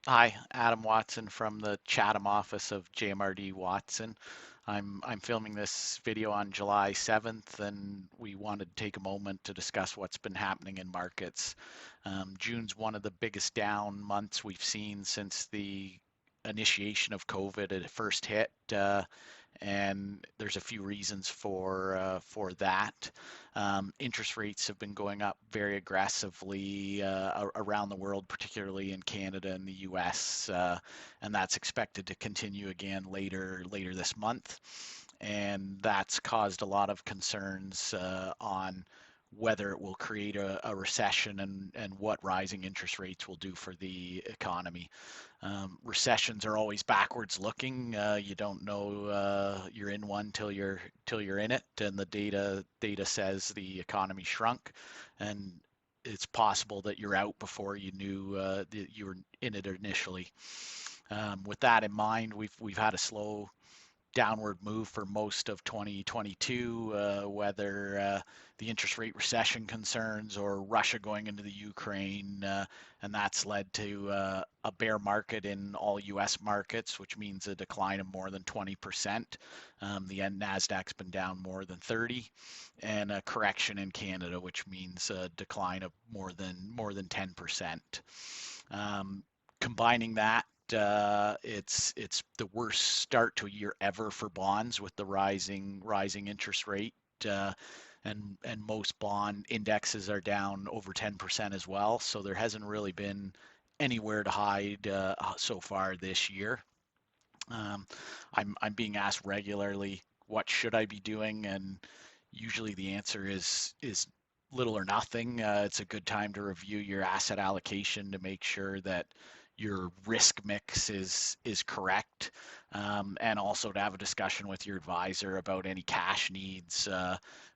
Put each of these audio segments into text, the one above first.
Hi, Adam Watson from the Chatham office of JMRD Watson. I'm filming this video on July 7th, and we wanted to take a moment to discuss what's been happening in markets. June's one of the biggest down months we've seen since the initiation of COVID. It first hit, and there's a few reasons for that. Interest rates have been going up very aggressively around the world, particularly in Canada and the U.S., and that's expected to continue again later this month. And that's caused a lot of concerns on whether it will create a recession and what rising interest rates will do for the economy. Recessions are always backwards looking. You don't know you're in one till you're in it, and the data says the economy shrunk, and it's possible that you're out before you knew that you were in it initially. With that in mind, we've had a slow downward move for most of 2022, whether the interest rate recession concerns or Russia going into the Ukraine, and that's led to a bear market in all U.S. markets, which means a decline of more than 20%. The end Nasdaq's been down more than 30, and a correction in Canada, which means a decline of more than 10%. Combining that, it's the worst start to a year ever for bonds with the rising interest rate, uh, and most bond indexes are down over 10% as well. So there hasn't really been anywhere to hide so far this year. Um, I'm being asked regularly, what should I be doing? And usually the answer is little or nothing. It's a good time to review your asset allocation to make sure that your risk mix is correct, and also to have a discussion with your advisor about any cash needs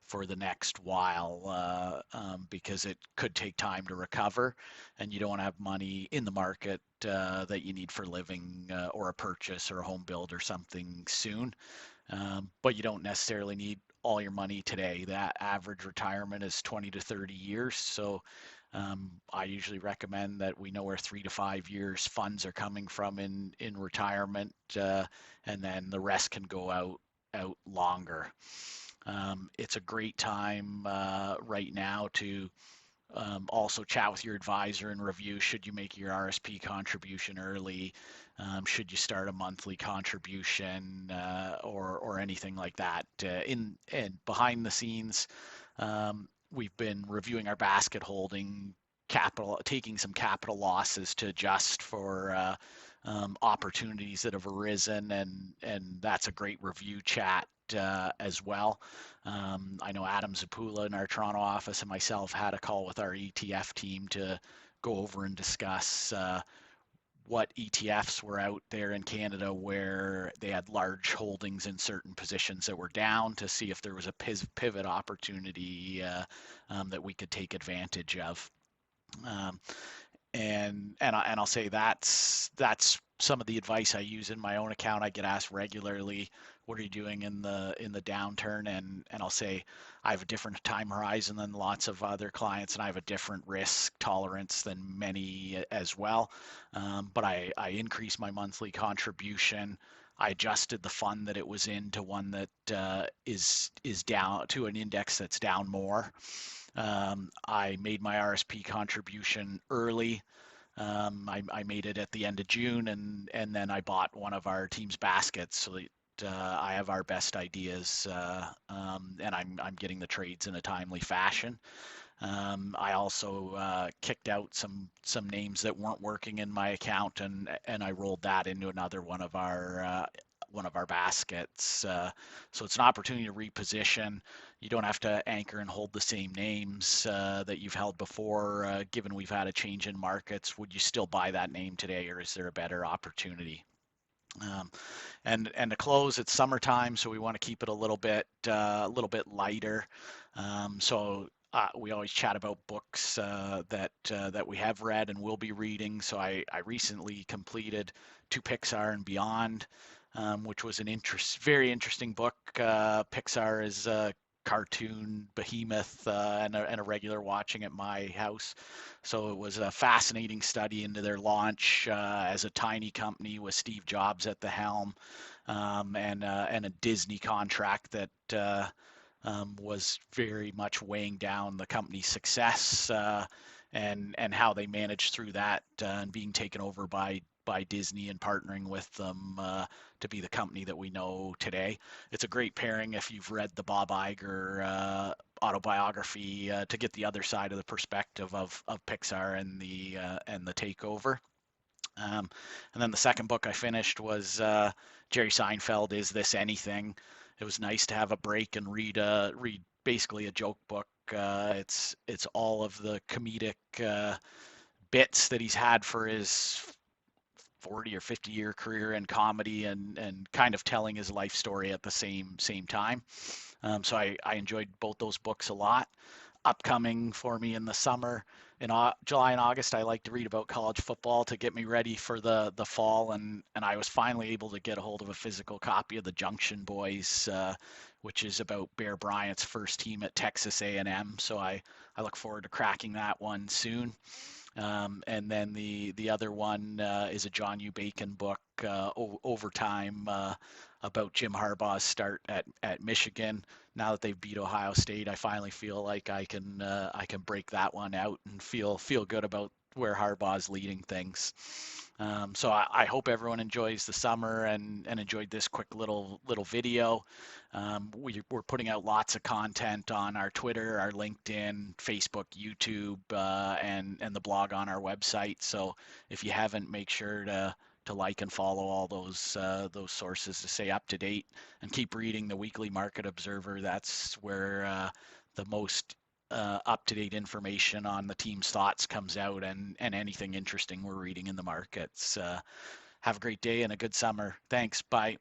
for the next while, because it could take time to recover, and you don't want to have money in the market that you need for living, or a purchase or a home build or something soon. But you don't necessarily need all your money today. That average retirement is 20 to 30 years. So I usually recommend that we know where 3 to 5 years funds are coming from in retirement, and then the rest can go out longer. It's a great time right now to also chat with your advisor and review, should you make your RSP contribution early, should you start a monthly contribution, or anything like that. In and behind the scenes, we've been reviewing our basket holding capital, taking some capital losses to adjust for opportunities that have arisen, and that's a great review chat as well. I know Adam Zapula in our Toronto office and myself had a call with our ETF team to go over and discuss what ETFs were out there in Canada where they had large holdings in certain positions that were down, to see if there was a pivot opportunity that we could take advantage of. Um, and I'll say that's some of the advice I use in my own account. I get asked regularly, what are you doing in the downturn? And I'll say I have a different time horizon than lots of other clients, and I have a different risk tolerance than many as well. But I increased my monthly contribution. I adjusted the fund that it was in to one that is down, to an index that's down more. I made my RSP contribution early. I made it at the end of June, and then I bought one of our team's baskets so that I have our best ideas, and I'm getting the trades in a timely fashion. I also kicked out some names that weren't working in my account, and I rolled that into another one of our baskets. So it's an opportunity to reposition. You don't have to anchor and hold the same names that you've held before. Given we've had a change in markets, would you still buy that name today, or is there a better opportunity? Um, and to close, it's summertime, so we want to keep it a little bit lighter. So we always chat about books that we have read and will be reading. So I recently completed To Pixar and Beyond, which was very interesting book. Pixar is cartoon behemoth and a regular watching at my house. So it was a fascinating study into their launch as a tiny company with Steve Jobs at the helm, and a Disney contract that was very much weighing down the company's success, and how they managed through that, and being taken over by Disney and partnering with them to be the company that we know today. It's a great pairing if you've read the Bob Iger autobiography, to get the other side of the perspective of Pixar and the takeover. Um, and then the second book I finished was Jerry Seinfeld, Is This Anything? It was nice to have a break and read basically a joke book. It's all of the comedic bits that he's had for his 40 or 50-year career in comedy, and kind of telling his life story at the same time. So I enjoyed both those books a lot. Upcoming for me in the summer, in July and August, I like to read about college football to get me ready for the fall, and I was finally able to get a hold of a physical copy of the Junction Boys, which is about Bear Bryant's first team at Texas A&M. So I look forward to cracking that one soon. And then the other one is a John U. Bacon book, Overtime, about Jim Harbaugh's start at Michigan. Now that they've beat Ohio State, I finally feel like I can break that one out and feel good about where Harbaugh's leading things. So I hope everyone enjoys the summer and enjoyed this quick little video. We're putting out lots of content on our Twitter, our LinkedIn, Facebook, YouTube, and the blog on our website. So if you haven't, make sure to like and follow all those sources to stay up to date, and keep reading the Weekly Market Observer. That's where the most up-to-date information on the team's thoughts comes out, and anything interesting we're reading in the markets. Have a great day and a good summer. Thanks. Bye.